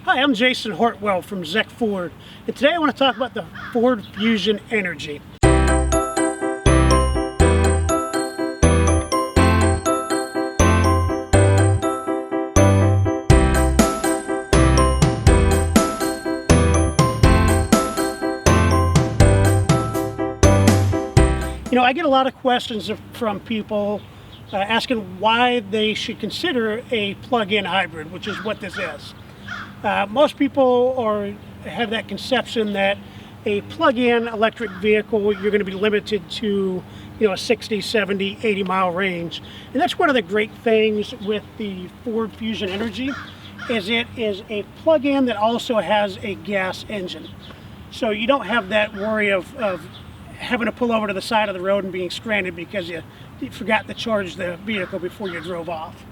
Hi, I'm Jason Hartwell from Zeck Ford, and today I want to talk about the Ford Fusion Energi. I get a lot of questions from people asking why they should consider a plug-in hybrid, which is what this is. Most people have that conception that a plug-in electric vehicle, you're going to be limited to a 60, 70, 80 mile range. And that's one of the great things with the Ford Fusion Energi, is it is a plug-in that also has a gas engine. So you don't have that worry of having to pull over to the side of the road and being stranded because you forgot to charge the vehicle before you drove off.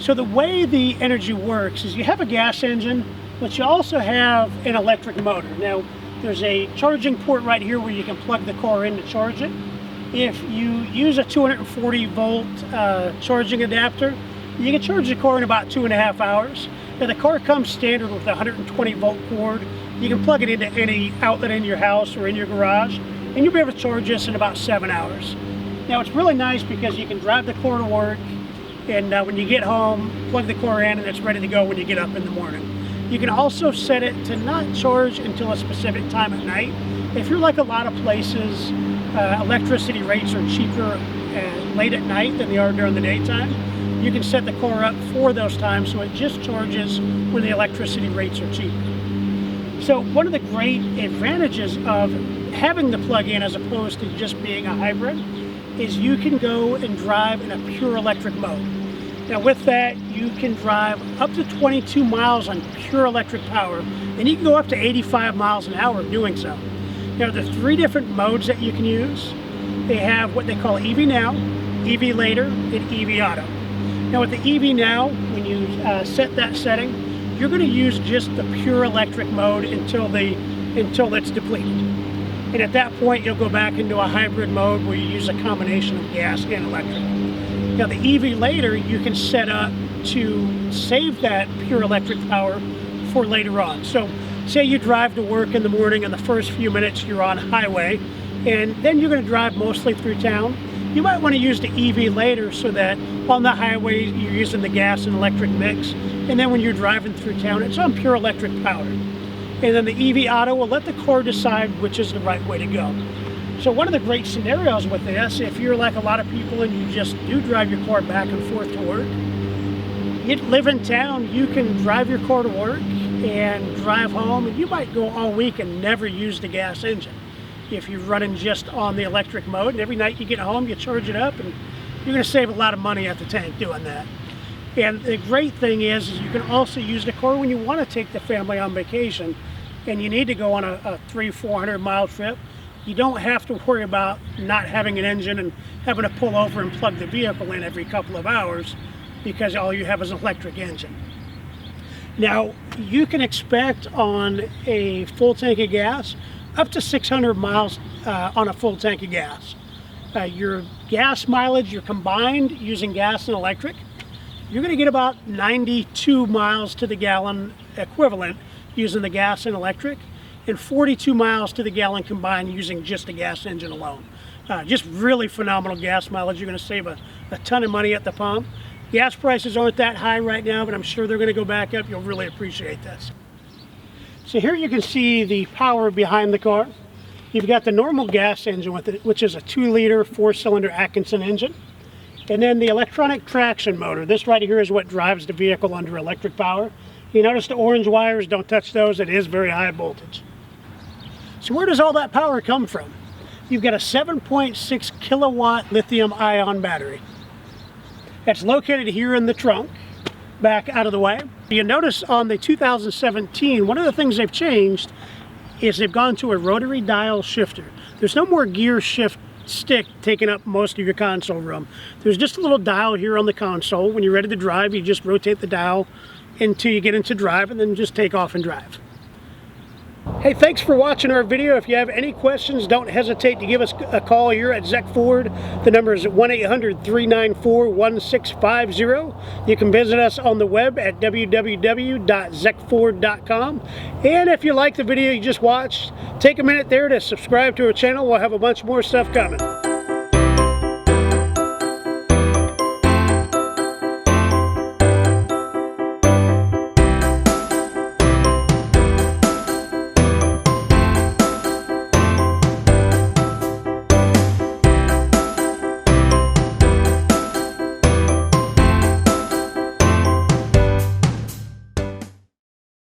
So the way the Energi works is you have a gas engine, but you also have an electric motor. Now, there's a charging port right here where you can plug the car in to charge it. If you use a 240 volt charging adapter, you can charge the car in about 2.5 hours. Now, the car comes standard with a 120 volt cord. You can plug it into any outlet in your house or in your garage, and you'll be able to charge this in about 7 hours. Now, it's really nice because you can drive the car to work, and when you get home, plug the car in and it's ready to go when you get up in the morning. You can also set it to not charge until a specific time at night. If you're like a lot of places, electricity rates are cheaper late at night than they are during the daytime. You can set the car up for those times so it just charges when the electricity rates are cheaper. So one of the great advantages of having the plug-in as opposed to just being a hybrid is you can go and drive in a pure electric mode. Now with that, you can drive up to 22 miles on pure electric power, and you can go up to 85 miles an hour doing so. Now there are 3 different modes that you can use. They have what they call EV Now, EV Later, and EV Auto. Now with the EV Now, when you set that setting, you're going to use just the pure electric mode until it's depleted. And at that point, you'll go back into a hybrid mode where you use a combination of gas and electric. Now the EV Later, you can set up to save that pure electric power for later on. So say you drive to work in the morning and the first few minutes you're on highway, and then you're going to drive mostly through town. You might want to use the EV Later so that on the highway you're using the gas and electric mix, and then when you're driving through town, it's on pure electric power. And then the EV Auto will let the car decide which is the right way to go. So one of the great scenarios with this, if you're like a lot of people and you just do drive your car back and forth to work, you live in town, you can drive your car to work and drive home, and you might go all week and never use the gas engine. If you're running just on the electric mode, and every night you get home, you charge it up, and you're going to save a lot of money at the tank doing that. And the great thing is you can also use the car when you want to take the family on vacation and you need to go on a 300-400 mile trip. You don't have to worry about not having an engine and having to pull over and plug the vehicle in every couple of hours because all you have is an electric engine. Now, you can expect on a full tank of gas up to 600 miles on a full tank of gas. Your gas mileage, your combined using gas and electric, you're going to get about 92 miles to the gallon equivalent using the gas and electric, and 42 miles to the gallon combined using just the gas engine alone. Just really phenomenal gas mileage. You're going to save a ton of money at the pump. Gas prices aren't that high right now, but I'm sure they're going to go back up. You'll really appreciate this. So here you can see the power behind the car. You've got the normal gas engine with it, which is a 2-liter 4-cylinder Atkinson engine. And then the electronic traction motor. This right here is what drives the vehicle under electric power. You notice the orange wires, don't touch those. It is very high voltage. So where does all that power come from? You've got a 7.6 kilowatt lithium ion battery. That's located here in the trunk, back out of the way. You notice on the 2017, one of the things they've changed is they've gone to a rotary dial shifter. There's no more gear shift stick taking up most of your console room. There's just a little dial here on the console. When you're ready to drive, you just rotate the dial until you get into drive and then just take off and drive. Hey, thanks for watching our video. If you have any questions, don't hesitate to give us a call here at Zeck Ford. The number is 1-800-394-1650. You can visit us on the web at www.zeckford.com. And if you like the video you just watched, take a minute there to subscribe to our channel. We'll have a bunch more stuff coming.